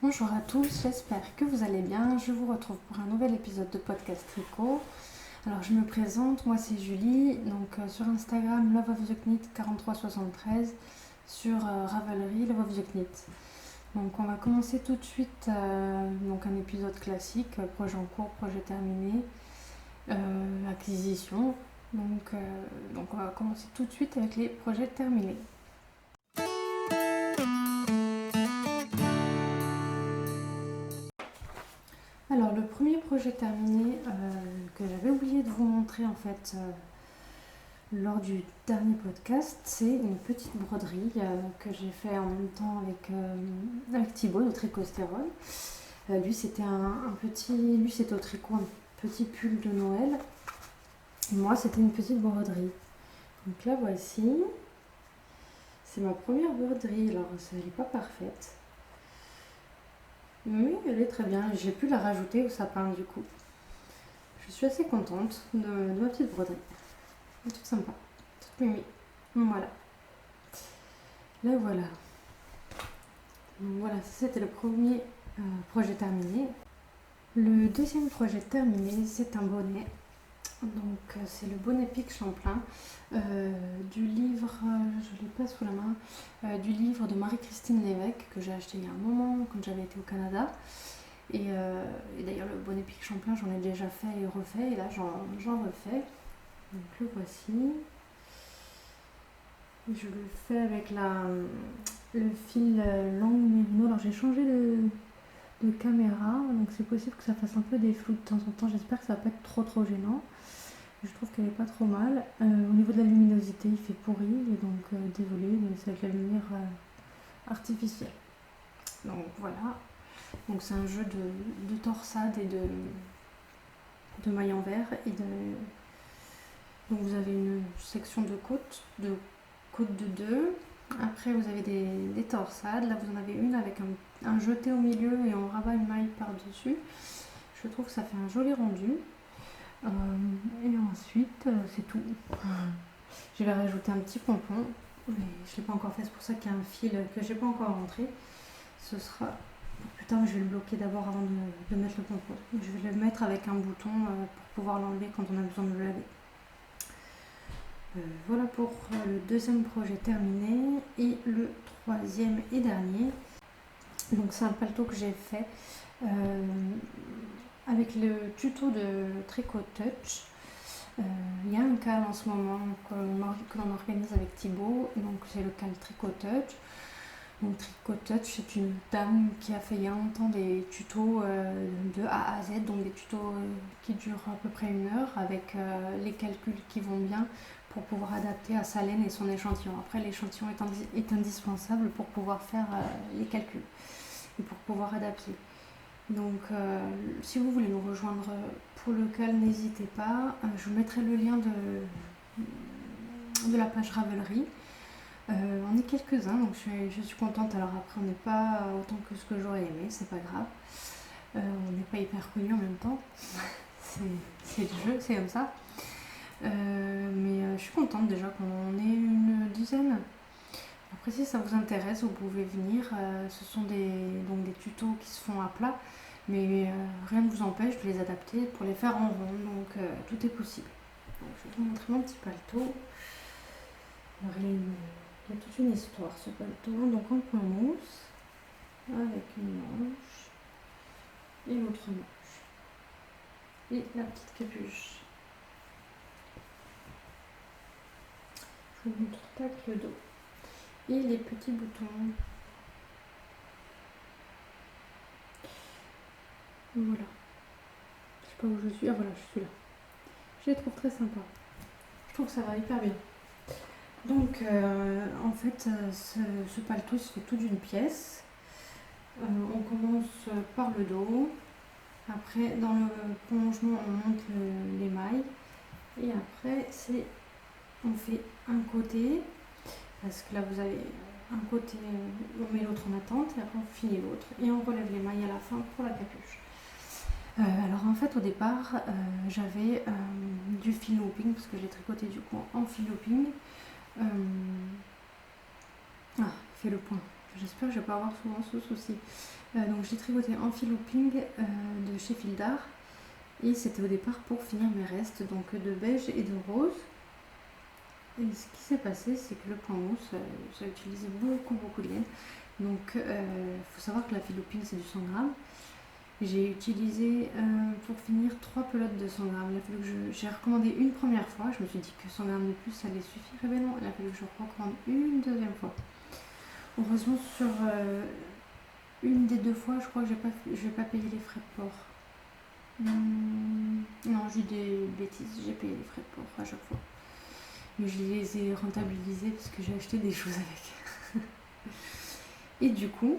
Bonjour à tous, j'espère que vous allez bien. Je vous retrouve pour un nouvel épisode de podcast tricot. Alors je me présente, moi c'est Julie, donc sur Instagram Love of the Knit 4373, sur Ravelry Love of the Knit. Donc on va commencer tout de suite donc un épisode classique, projet en cours, projet terminé, acquisition. Donc on va commencer tout de suite avec les projets terminés. Alors le premier projet terminé que j'avais oublié de vous montrer en fait lors du dernier podcast, c'est une petite broderie que j'ai fait en même temps avec Thibaut de Tricostérol. Lui c'était c'était au tricot un petit pull de Noël. Et moi c'était une petite broderie. Donc là voici, c'est ma première broderie, alors elle n'est pas parfaite. Oui, elle est très bien. J'ai pu la rajouter au sapin du coup. Je suis assez contente de ma petite broderie. Elle est toute sympa, toute mimi. Voilà. Là voilà. Donc voilà, c'était le premier projet terminé. Le deuxième projet terminé, c'est un bonnet. Donc c'est le bonnet Pic Champlain du livre, je ne l'ai pas sous la main, du livre de Marie-Christine Lévesque que j'ai acheté il y a un moment quand j'avais été au Canada. Et d'ailleurs le bonnet Pic Champlain j'en ai déjà fait et refait et là j'en refais. Donc le voici. Je le fais avec le fil Langue Merino. Alors j'ai changé de caméra, donc c'est possible que ça fasse un peu des flous de temps en temps. J'espère que ça va pas être trop gênant. Je trouve qu'elle est pas trop mal. Au niveau de la luminosité, il fait pourri, et donc désolé, mais c'est avec la lumière artificielle. Donc voilà. Donc c'est un jeu de torsade et de mailles en verre et donc vous avez une section de côte de 2. Après vous avez des torsades. Là vous en avez une avec un jeté au milieu et on rabat une maille par dessus. Je trouve que ça fait un joli rendu. Et ensuite c'est tout. Je vais rajouter un petit pompon, mais je ne l'ai pas encore fait, c'est pour ça qu'il y a un fil que j'ai pas encore rentré. Ce sera plus tard, je vais le bloquer d'abord avant de mettre le pompon. Je vais le mettre avec un bouton pour pouvoir l'enlever quand on a besoin de le laver. Voilà pour le deuxième projet terminé. Et le troisième et dernier, donc c'est un paletot que j'ai fait avec le tuto de Tricot Touch. Il y a un cal en ce moment que l'on organise avec Thibaut, donc c'est le cal Tricot Touch. Donc Tricot Touch, c'est une dame qui a fait il y a longtemps des tutos de A à Z, donc des tutos qui durent à peu près 1 heure avec les calculs qui vont bien pour pouvoir adapter à sa laine et son échantillon. Après, l'échantillon est indispensable pour pouvoir faire les calculs et pour pouvoir adapter. Donc si vous voulez nous rejoindre pour le cal, n'hésitez pas. Je vous mettrai le lien de la page Ravelry. On est quelques-uns, donc je suis contente. Alors après, on n'est pas autant que ce que j'aurais aimé, c'est pas grave. On n'est pas hyper connus en même temps. c'est le jeu, c'est comme ça. Mais je suis contente déjà qu'on ait une dizaine. Après, si ça vous intéresse, vous pouvez venir. Ce sont des tutos qui se font à plat, mais rien ne vous empêche de les adapter pour les faire en rond, donc tout est possible. Donc, je vais vous montrer mon petit paletot. Alors, il y a toute une histoire ce paletot, donc en point mousse, avec une manche et l'autre manche, et la petite capuche. Je vous montre tac le dos. Et les petits boutons. Voilà. Je sais pas où je suis. Ah voilà, je suis là. Je les trouve très sympas. Je trouve que ça va hyper bien. Donc en fait, ce paletot il se fait tout d'une pièce. On commence par le dos. Après, dans le prolongement, on monte les mailles. Et après, on fait un côté. Parce que là, vous avez un côté, on met l'autre en attente et après on finit l'autre et on relève les mailles à la fin pour la capuche. Alors en fait au départ j'avais du fil looping parce que j'ai tricoté du coup en fil looping. Il fait le point, J'espère que je vais pas avoir souvent ce souci. Donc j'ai tricoté en fil looping de chez Fil d'Art. Et c'était au départ pour finir mes restes, donc de beige et de rose. Et ce qui s'est passé, c'est que le point mousse, j'ai utilisé beaucoup de laine. Donc il faut savoir que la fil looping c'est du 100 grammes. J'ai utilisé pour finir 3 pelotes de 100 grammes. Il a fallu que j'ai recommandé une première fois. Je me suis dit que 100 grammes de plus ça allait suffire. Et bien non, il a fallu que je recommande une deuxième fois. Heureusement, sur une des 2 fois, je crois que je vais pas payer les frais de port. Non, j'ai des bêtises, j'ai payé les frais de port à chaque fois. Mais je les ai rentabilisés parce que j'ai acheté des choses avec. Et du coup,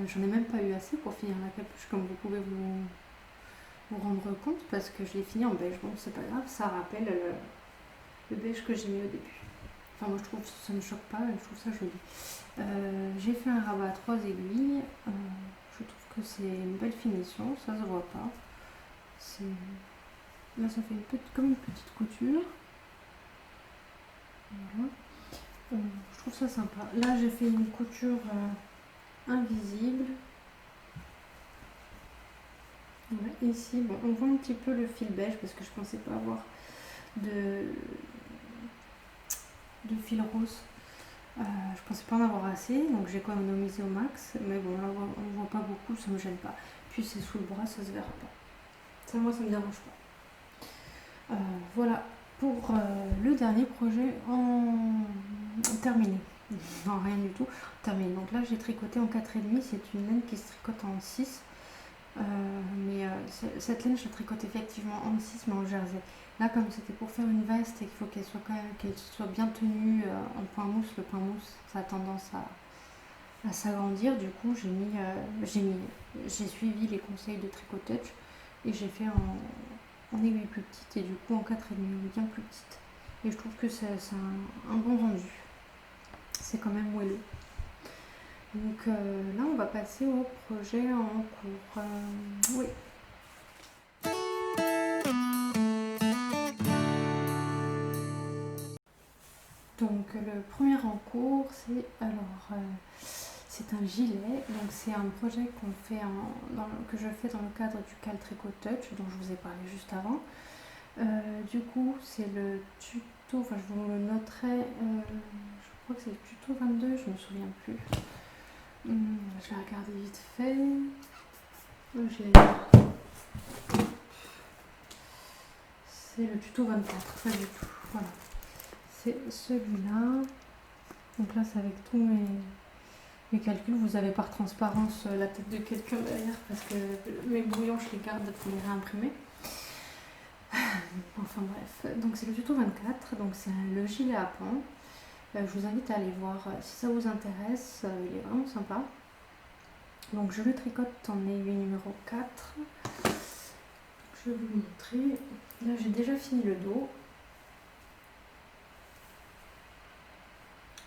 j'en ai même pas eu assez pour finir la capuche, comme vous pouvez vous rendre compte, parce que je l'ai fini en beige. Bon, c'est pas grave, ça rappelle le beige que j'ai mis au début. Enfin, moi je trouve ça me choque pas, je trouve ça joli. J'ai fait un rabat à 3 aiguilles. Je trouve que c'est une belle finition, ça se voit pas. Là, ça fait comme une petite couture. Voilà. Je trouve ça sympa. Là, j'ai fait une couture invisible. Ouais, ici, bon, on voit un petit peu le fil beige parce que je pensais pas avoir de fil rose. Je pensais pas en avoir assez, donc j'ai économisé au max. Mais bon, là, on voit pas beaucoup, ça me gêne pas. Puis c'est sous le bras, ça se verra pas. Ça, moi, ça me dérange pas. Voilà pour le dernier projet en terminé. Non, rien du tout. Terminé. Donc là, j'ai tricoté en 4,5. C'est une laine qui se tricote en 6. Cette laine, je la tricote effectivement en 6, mais en jersey. Là, comme c'était pour faire une veste et qu'il faut qu'elle soit bien tenue en point mousse, le point mousse, ça a tendance à s'agrandir. Du coup, j'ai suivi les conseils de Tricotouch et j'ai fait en aiguille plus petite et du coup en 4,5, bien plus petite. Et je trouve que c'est un bon rendu. C'est quand même moelleux. Donc là, on va passer au projet en cours. Oui. Donc le premier en cours, c'est un gilet. Donc c'est un projet que je fais dans le cadre du Cal Tricotouch dont je vous ai parlé juste avant. Du coup, c'est le tuto, enfin je vous le noterai, je crois que c'est le tuto 22, je me souviens plus. Je vais regarder vite fait. C'est le tuto 24, pas du tout. Voilà. C'est celui-là. Donc là, c'est avec tous mes calculs. Vous avez par transparence la tête de quelqu'un derrière parce que mes brouillons, je les garde pour les réimprimer. Enfin bref. Donc c'est le tuto 24. Donc c'est le gilet à pan. Je vous invite à aller voir si ça vous intéresse. Il est vraiment sympa. Donc je le tricote en aiguille numéro 4. Je vais vous montrer. Là j'ai déjà fini le dos.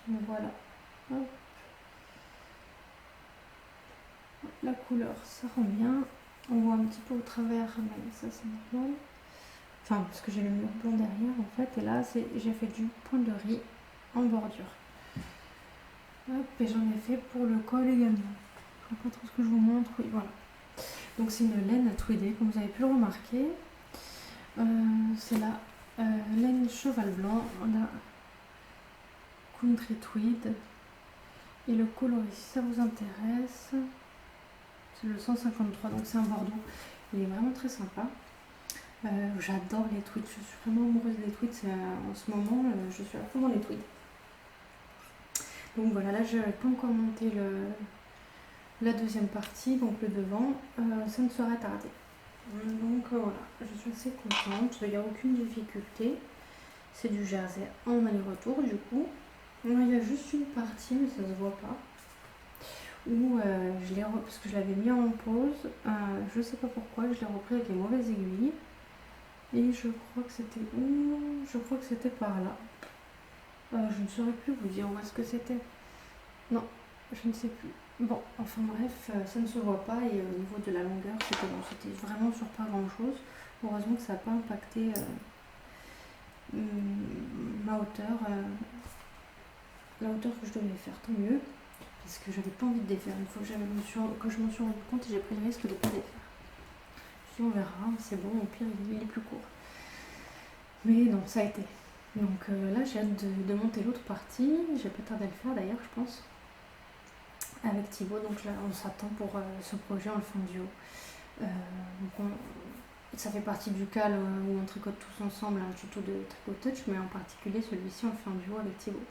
Donc voilà. Hop. La couleur, ça rend bien. On voit un petit peu au travers, mais ça c'est normal. Enfin, parce que j'ai le mur blanc derrière en fait. Et là, j'ai fait du point de riz en bordure. Hop, et j'en ai fait pour le col également. Je ne sais pas trop ce que je vous montre. Oui, voilà. Donc c'est une laine tweedée, comme vous avez pu le remarquer. C'est la laine cheval blanc, la country tweed. Et le coloris, si ça vous intéresse, c'est le 153, donc c'est un bordeaux. Il est vraiment très sympa. J'adore les tweeds, je suis vraiment amoureuse des tweeds. En ce moment, je suis à fond dans les tweeds. Donc voilà, là je n'ai pas encore monté la deuxième partie, donc le devant, ça ne sera tardé. Donc voilà, je suis assez contente, il n'y a aucune difficulté. C'est du jersey en aller-retour du coup. Il y a juste une partie, mais ça se voit pas. Où parce que je l'avais mis en pause, je sais pas pourquoi, je l'ai repris avec les mauvaises aiguilles. Et je crois que c'était où? Je crois que c'était par là. Je ne saurais plus vous dire où est-ce que c'était. Non, je ne sais plus. Bon, enfin bref, ça ne se voit pas et au niveau de la longueur, c'était bon, c'était vraiment sur pas grand chose. Heureusement que ça n'a pas impacté ma hauteur, la hauteur que je devais faire, tant mieux. parce que j'avais pas envie de défaire. Une fois que quand je m'en suis rendu compte, j'ai pris le risque de pas défaire. Je me suis dit, on verra, c'est bon, au pire il est plus court. Mais non, ça a été. Donc là j'ai hâte de monter l'autre partie, j'ai pas tardé à le faire d'ailleurs je pense, avec Thibaut, donc là on s'attend pour ce projet, on le fait en duo. Donc ça fait partie du cal où on tricote tous ensemble un tuto de Tricot Touch, mais en particulier celui-ci on le fait en duo avec Thibaut,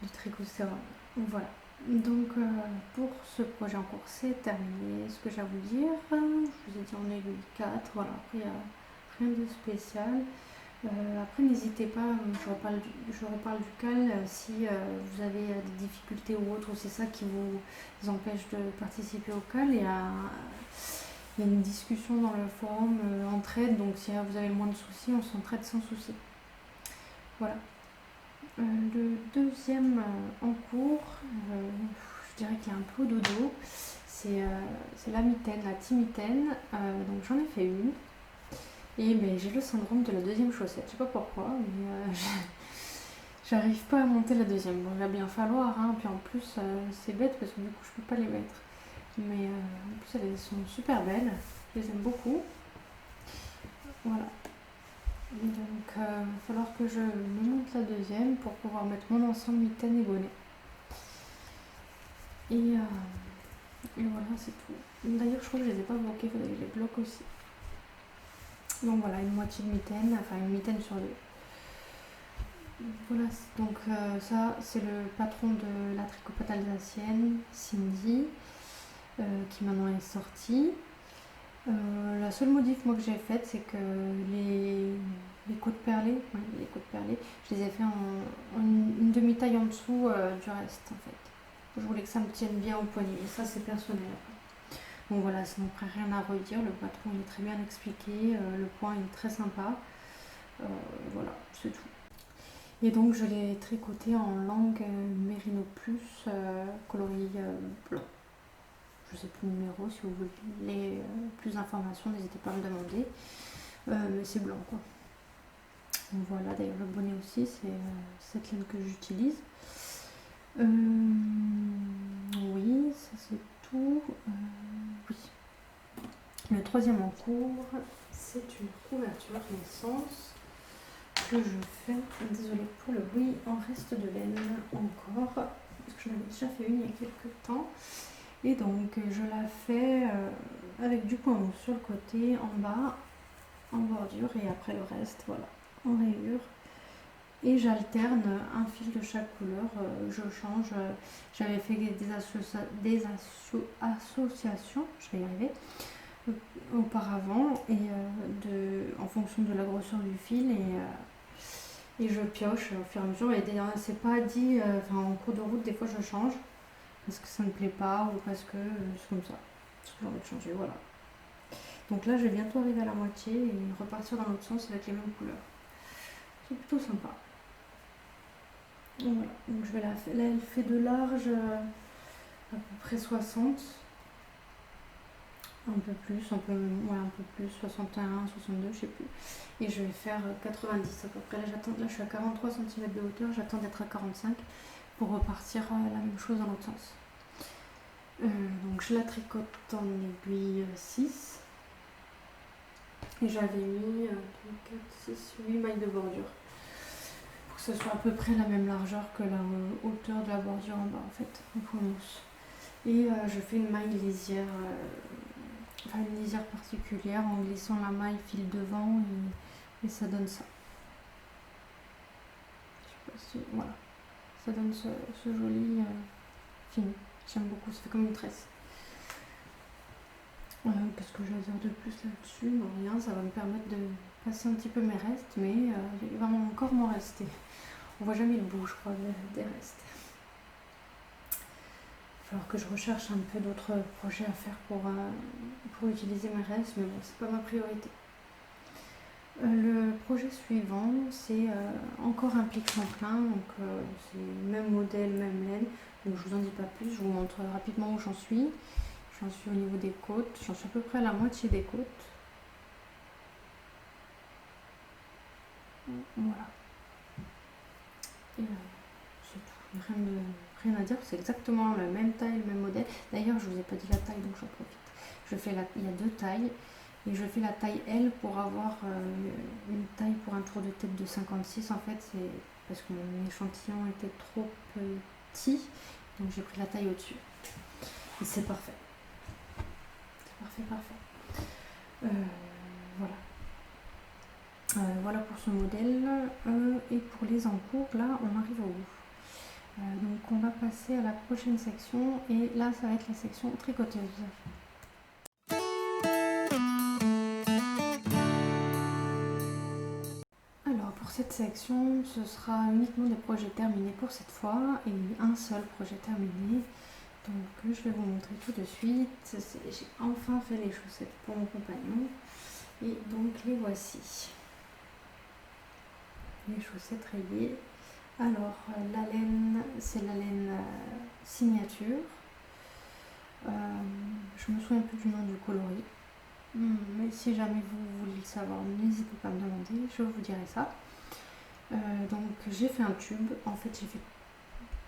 du Tricot Sérum. Voilà. Donc pour ce projet en cours c'est terminé. Ce que j'ai à vous dire, je vous ai dit en aiguille 4, voilà, après il n'y a rien de spécial. Après n'hésitez pas, je reparle du cal, si vous avez des difficultés ou autre, ou c'est ça qui vous empêche de participer au cal, il y a une discussion dans le forum entraide, donc si vous avez le moins de soucis, on s'entraide sans souci. Voilà. Le deuxième en cours, je dirais qu'il est un peu dodo, c'est la mitaine, la timitaine, donc j'en ai fait une. Et ben, j'ai le syndrome de la deuxième chaussette, je sais pas pourquoi, mais j'arrive pas à monter la deuxième. Bon, il va bien falloir, hein. Puis en plus c'est bête parce que du coup je peux pas les mettre. Mais en plus elles sont super belles, je les aime beaucoup. Voilà. Donc il va falloir que je me monte la deuxième pour pouvoir mettre mon ensemble mitaine et bonnet. Et voilà, c'est tout. D'ailleurs je crois que je les ai pas bloqués, il faudrait que je les bloque aussi. Donc voilà, une moitié de mitaine, enfin une mitaine sur deux. Voilà, donc ça c'est le patron de la tricopate alsacienne, Cindy, qui maintenant est sortie. La seule modif moi que j'ai faite, c'est que les côtes perlées, je les ai fait en une demi-taille en dessous du reste en fait. Je voulais que ça me tienne bien au poignet, et ça c'est personnel. Donc voilà, sinon après rien à redire, le patron il est très bien expliqué, le point il est très sympa. Voilà, c'est tout. Et donc je l'ai tricoté en langue Merino Plus coloris blanc. Je sais plus le numéro, si vous voulez plus d'informations, n'hésitez pas à me demander. Mais c'est blanc quoi. Donc voilà, d'ailleurs le bonnet aussi, c'est cette laine que j'utilise. Oui, ça c'est tout. Oui. Le troisième en cours, c'est une couverture naissance que je fais. Désolée pour le bruit, en reste de laine encore, parce que je l'avais déjà fait une il y a quelques temps. Et donc je la fais avec du point mousse sur le côté, en bas, en bordure, et après le reste, voilà, en rayure. Et j'alterne un fil de chaque couleur, je change. J'avais fait des associations, je vais y arriver, auparavant, et en fonction de la grosseur du fil, et je pioche au fur et à mesure. Et c'est pas dit, en cours de route, des fois je change parce que ça ne me plaît pas ou parce que c'est comme ça. J'ai envie de changer, voilà. Donc là, je vais bientôt arriver à la moitié et repartir dans l'autre sens avec les mêmes couleurs. C'est plutôt sympa. Voilà. Donc je vais là, elle fait de large à peu près 60. Un peu plus, un peu plus, 61, 62, je sais plus. Et je vais faire 90 à peu près. Là je suis à 43 cm de hauteur, j'attends d'être à 45 pour repartir la même chose dans l'autre sens. Donc je la tricote en aiguille 6. Et j'avais mis 4, 6, 8 mailles de bordure. Pour que ce soit à peu près la même largeur que la hauteur de la bordure en bas en fait, en point mousse. Et je fais une maille lisière. Une lisière particulière en glissant la maille fil devant et ça donne ça. Je sais pas si, voilà, ça donne ce joli fini. J'aime beaucoup, ça fait comme une tresse. Qu'est-ce que je vais dire de plus là-dessus? Non, rien, ça va me permettre de passer un petit peu mes restes, mais il va encore m'en rester. On voit jamais le bout, je crois, des restes. Il va falloir que je recherche un peu d'autres projets à faire pour utiliser mes restes, mais bon, c'est pas ma priorité. Le projet suivant, c'est encore un plique Champlain, donc c'est le même modèle, même laine, donc je vous en dis pas plus, je vous montre rapidement où j'en suis. J'en suis au niveau des côtes, j'en suis à peu près à la moitié des côtes. Voilà. Et c'est tout, rien de rien à dire, c'est exactement la même taille, le même modèle. D'ailleurs, je vous ai pas dit la taille, donc j'en profite. Il y a deux tailles, et je fais la taille L pour avoir une taille pour un tour de tête de 56. En fait, c'est parce que mon échantillon était trop petit, donc j'ai pris la taille au-dessus. Et c'est parfait. C'est parfait. Voilà. Voilà pour ce modèle. Et pour les encours, là, on arrive au bout. Donc on va passer à la prochaine section, et là, ça va être la section tricoteuse. Alors pour cette section, ce sera uniquement des projets terminés pour cette fois, et un seul projet terminé. Donc je vais vous montrer tout de suite. J'ai enfin fait les chaussettes pour mon compagnon, et donc les voici. Les chaussettes rayées. Alors la laine, c'est la laine signature. Je me souviens plus du nom du coloris. Mais si jamais vous voulez le savoir, n'hésitez pas à me demander, je vous dirai ça. Donc j'ai fait un tube. En fait, j'ai fait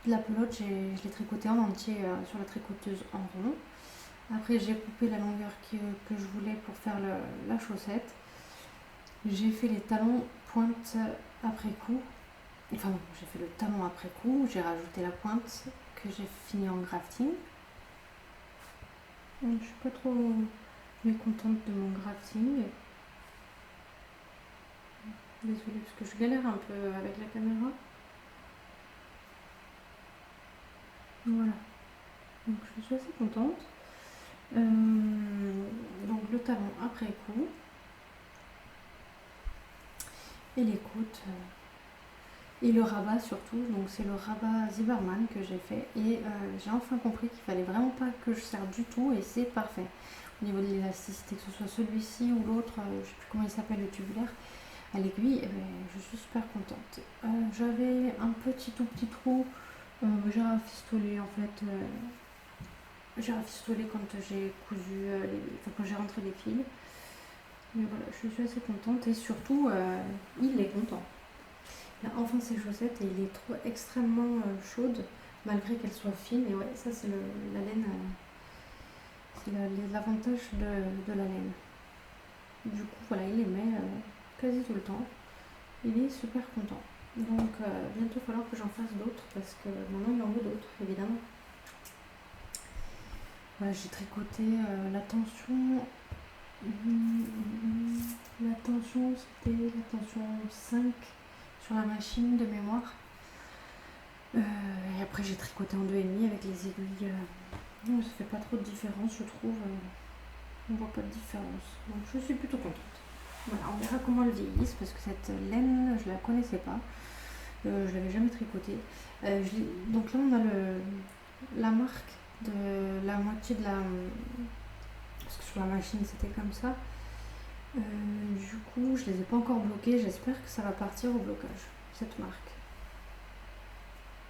de la pelote, je l'ai tricoté en entier sur la tricoteuse en rond. Après, j'ai coupé la longueur que je voulais pour faire la chaussette. J'ai fait les talons pointe après coup. Enfin non, j'ai fait le talon après coup, j'ai rajouté la pointe que j'ai fini en grafting. Je suis pas trop mécontente de mon grafting. Désolée parce que je galère un peu avec la caméra. Voilà. Donc je suis assez contente. Donc le talon après coup. Et les côtes. Et le rabat surtout. Donc c'est le rabat Zimmermann que j'ai fait. Et j'ai enfin compris qu'il fallait vraiment pas que je serre du tout. Et c'est parfait. Au niveau de l'élasticité, que ce soit celui-ci ou l'autre, je sais plus comment il s'appelle, le tubulaire, à l'aiguille, je suis super contente. J'avais un tout petit trou. J'ai rafistolé en fait. J'ai rafistolé quand j'ai cousu, quand j'ai rentré les fils. Mais voilà, je suis assez contente, et surtout, il est content. Il a enfin ses chaussettes, et il les trouve extrêmement chaudes, malgré qu'elles soient fines. Et ouais, ça c'est la laine, c'est l'avantage de la laine. Du coup, voilà, il les met quasi tout le temps. Il est super content. Donc, bientôt il va falloir que j'en fasse d'autres, parce que maintenant il en veut d'autres, évidemment. Voilà, j'ai tricoté la tension. La tension, c'était la tension 5 sur la machine de mémoire. Et après, j'ai tricoté en 2,5 avec les aiguilles. Non, ça fait pas trop de différence, je trouve. On voit pas de différence. Donc, je suis plutôt contente. Voilà, on verra comment elle vieillisse, parce que cette laine, je la connaissais pas. Je l'avais jamais tricotée. Donc là, on a la marque de la moitié de la. Parce que sur la machine, c'était comme ça. Du coup, je les ai pas encore bloqués. J'espère que ça va partir au blocage, cette marque.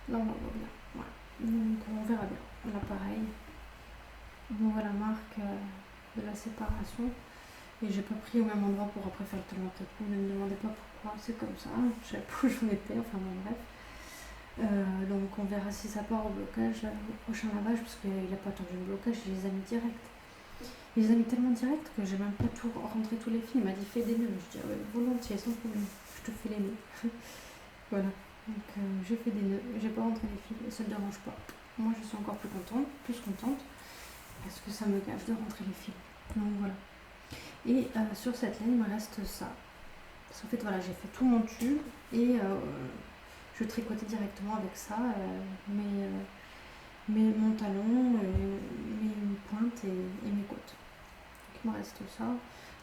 Là, on voit bien. Voilà. Donc, on verra bien. Là, pareil. On voit la marque de la séparation. Et j'ai pas pris au même endroit pour après faire le talon après coup. Ne me demandez pas pourquoi. C'est comme ça. Je sais pas où j'en étais. Enfin, bon, bref. Donc, on verra si ça part au blocage au prochain lavage. Parce qu'il a pas attendu le blocage. Il les a mis direct. Il les a mis tellement direct que j'ai même pas tout rentré tous les fils. Il m'a dit fais des nœuds. Je dis ouais, volontiers, sans problème. Je te fais les nœuds. Voilà. Donc j'ai fait des nœuds. J'ai pas rentré les fils et ça ne dérange pas. Moi je suis encore plus contente. Parce que ça me gâche de rentrer les fils. Donc voilà. Et sur cette laine, il me reste ça. Parce qu'en fait voilà, j'ai fait tout mon tube et je tricotais directement avec ça. Mon talon, mes pointes et mes côtes. Donc il me reste ça.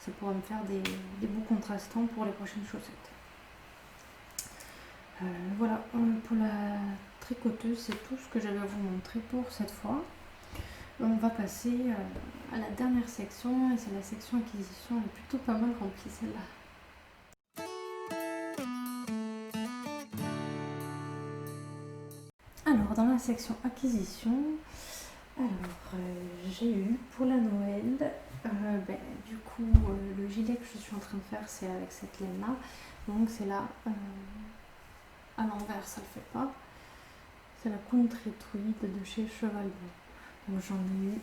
Ça pourra me faire des bouts contrastants pour les prochaines chaussettes. Voilà, pour la tricoteuse, c'est tout ce que j'avais à vous montrer pour cette fois. On va passer à la dernière section, et c'est la section acquisition. Elle est plutôt pas mal remplie celle-là. Alors, dans la section acquisition, j'ai eu pour la Noël, du coup, le gilet que je suis en train de faire, c'est avec cette laine-là. Donc, c'est là, à l'envers, ça le fait pas. c'est la Country Tweed de chez Cheval Blanc. Donc j'en ai eu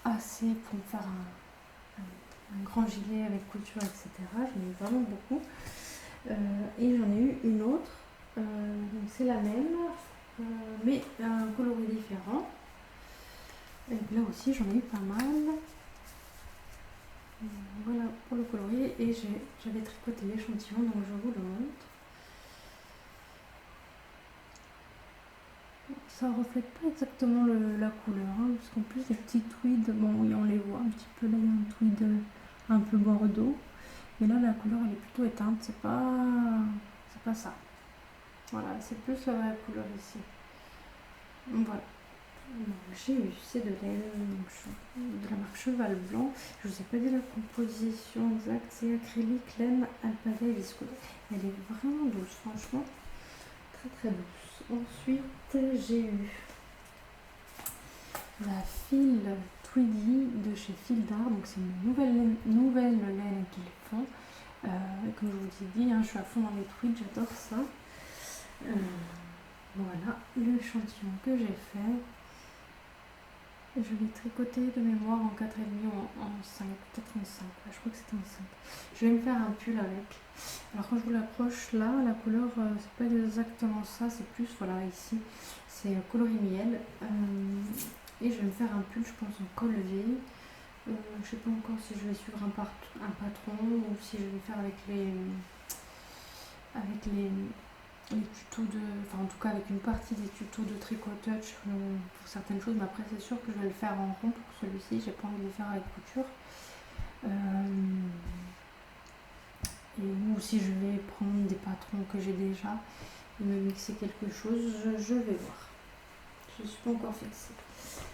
assez pour me faire un grand gilet avec couture, etc. J'en ai eu vraiment beaucoup. Et j'en ai eu une autre, donc c'est la même, mais un coloris différent. Et là aussi j'en ai eu pas mal. Voilà pour le coloris, et j'avais tricoté l'échantillon, donc je vous le montre. Ça reflète pas exactement la couleur, hein, parce qu'en plus les petits tweeds, bon oui on les voit un petit peu, là il y a un tweed un peu bordeaux, mais là la couleur elle est plutôt éteinte, c'est pas ça. Voilà, c'est plus la vraie couleur ici. Voilà. Donc, j'ai eu ces deux laines, de la marque Cheval Blanc. Je vous ai pas dit la composition exacte, c'est acrylique, laine, alpaga et viscose. Elle est vraiment douce, franchement, très très douce. Ensuite, j'ai eu la file Tweedy de chez Fil d'Art, donc c'est une nouvelle laine qu'ils font. Comme je vous ai dit, hein, je suis à fond dans les tweeds, j'adore ça. Voilà l'échantillon que j'ai fait. Je l'ai tricoté de mémoire en 4,5 ou en 5, peut-être en 5, je crois que c'était en 5. Je vais me faire un pull avec. Alors quand je vous l'approche là, la couleur, c'est pas exactement ça, c'est plus, voilà, ici, c'est coloris miel. Et je vais me faire un pull, je pense, en col V. Je sais pas encore si je vais suivre un patron ou si je vais faire avec les tutos enfin en tout cas avec une partie des tutos de tricot touch pour certaines choses, mais après c'est sûr que je vais le faire en rond pour celui-ci, j'ai pas envie de le faire avec couture. Ou si je vais prendre des patrons que j'ai déjà et me mixer quelque chose, je vais voir. Je suis pas encore fixée.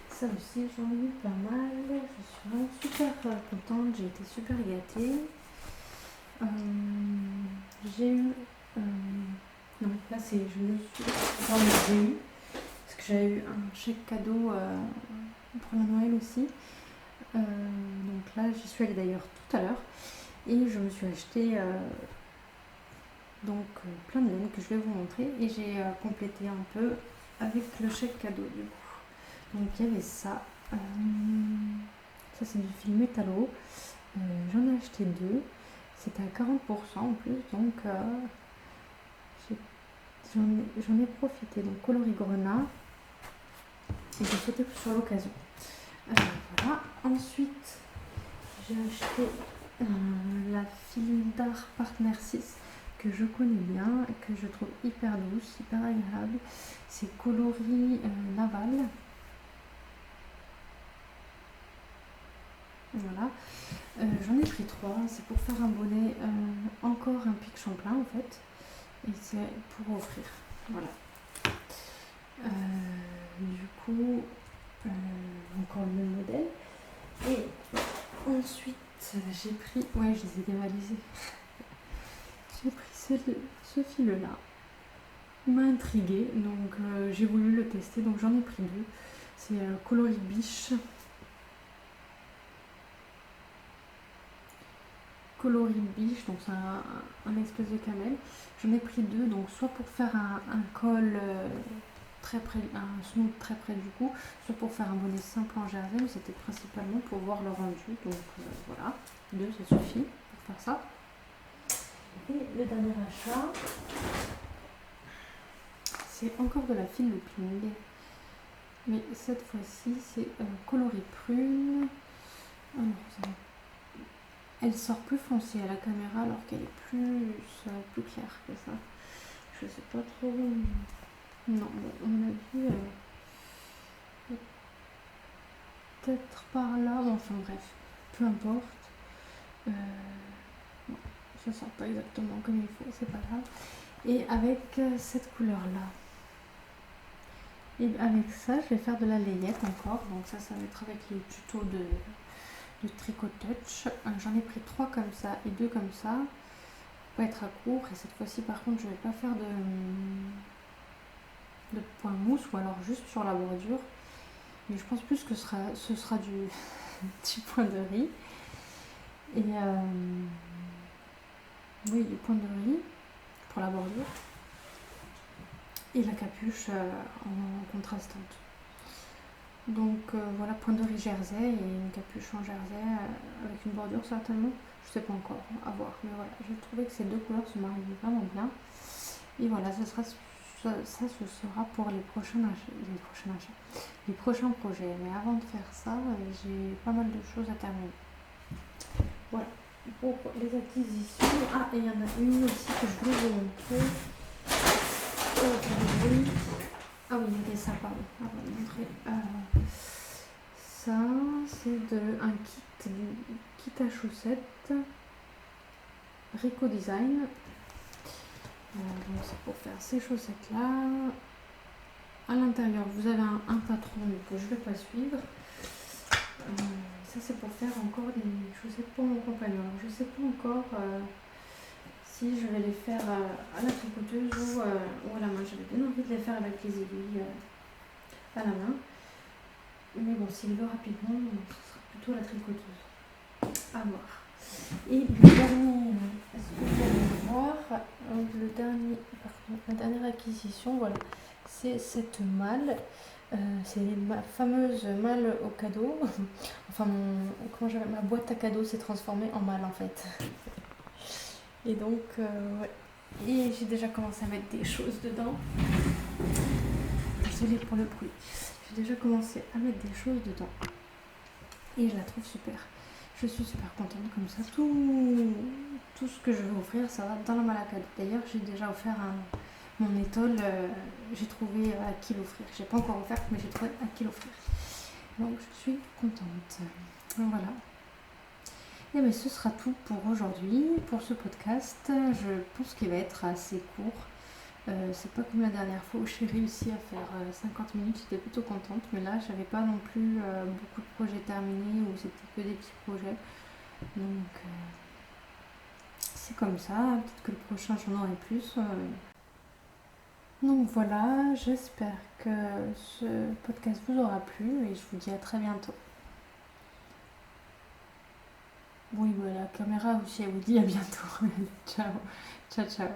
Ça aussi j'en ai eu pas mal, je suis vraiment super contente, j'ai été super gâtée. J'ai eu non, là c'est j'ai eu, parce que j'avais eu un chèque cadeau pour la Noël aussi. Donc là j'y suis allée d'ailleurs tout à l'heure et je me suis acheté plein de laine que je vais vous montrer, et j'ai complété un peu avec le chèque cadeau du coup. Donc il y avait ça, ça c'est du fil métallo, j'en ai acheté deux, c'était à 40% en plus, donc j'en ai profité, donc coloris grenat, et j'ai sauté sur l'occasion. Voilà. Ensuite, j'ai acheté la Fil d'Art Partner 6 que je connais bien, que je trouve hyper douce, hyper agréable. C'est coloris naval. Voilà. J'en ai pris 3, c'est pour faire un bonnet, encore un pic Champlain en fait. Et c'est pour offrir. Voilà. Du coup, encore le même modèle. Et ensuite, j'ai pris. Ouais, je les ai dévalisés. J'ai pris ce fil-là. Il m'a intriguée, donc j'ai voulu le tester. Donc j'en ai pris deux. C'est coloris biche. Coloris biche, donc c'est un espèce de camel. J'en ai pris deux, donc soit pour faire un col très près, un smooth très près du cou, soit pour faire un bonnet simple en jersey, mais c'était principalement pour voir le rendu. Donc voilà, deux ça suffit pour faire ça. Et le dernier achat, c'est encore de la fil looping, mais cette fois-ci c'est coloris prune. Alors, elle sort plus foncée à la caméra alors qu'elle est plus claire que ça. Je sais pas trop. Non, à mon avis, peut-être par là. Bon, enfin bref, peu importe. Bon, ça sort pas exactement comme il faut, c'est pas grave. Et avec cette couleur-là. Et avec ça, je vais faire de la layette encore. Donc ça va être avec les tutos de tricot touch. J'en ai pris 3 comme ça et 2 comme ça. Pas être à court, et cette fois-ci par contre je vais pas faire de point mousse, ou alors juste sur la bordure, mais je pense plus que ce sera du point de riz, et oui, du point de riz pour la bordure. et la capuche en contrastante. Donc voilà, point de riz jersey et une capuche en jersey avec une bordure certainement. Je sais pas encore, à voir. Mais voilà, j'ai trouvé que ces deux couleurs se marient vraiment bien. Et voilà, ce sera pour les prochains projets. Mais avant de faire ça, j'ai pas mal de choses à terminer. Voilà, pour les acquisitions. Ah, et il y en a une aussi que je voulais vous montrer. Ah oui, il y a ça, pardon. On va vous montrer. Ça, c'est un kit à chaussettes Rico Design. Donc c'est pour faire ces chaussettes là. À l'intérieur vous avez un patron que je ne vais pas suivre. Ça c'est pour faire encore des chaussettes pour mon compagnon. Alors, je ne sais pas encore si je vais les faire à la tricoteuse ou à la main. J'avais bien envie de les faire avec les aiguilles à la main. Mais bon, s'il veut rapidement, ce sera plutôt la tricoteuse. À voir. Et le dernier, est-ce que vous allez voir, la dernière acquisition, voilà, c'est cette malle. C'est ma fameuse malle au cadeau. Enfin, ma boîte à cadeaux s'est transformée en malle en fait. Et donc, ouais. Et j'ai déjà commencé à mettre des choses dedans. Désolée pour le bruit. J'ai déjà commencé à mettre des choses dedans. Et je la trouve super. Je suis super contente comme ça. Tout ce que je vais offrir, ça va dans la malle à cadeaux. D'ailleurs, j'ai déjà offert mon étole. J'ai trouvé à qui l'offrir. J'ai pas encore offert, mais j'ai trouvé à qui l'offrir. Donc, je suis contente. Voilà. Et bien, ce sera tout pour aujourd'hui, pour ce podcast. Je pense qu'il va être assez court. C'est pas comme la dernière fois où j'ai réussi à faire 50 minutes, j'étais plutôt contente, mais là j'avais pas non plus beaucoup de projets terminés ou c'était que des petits projets. Donc c'est comme ça, peut-être que le prochain j'en aurai plus. Donc voilà, j'espère que ce podcast vous aura plu et je vous dis à très bientôt. Oui, voilà, la caméra aussi, elle vous dit à bientôt. Ciao, ciao, ciao.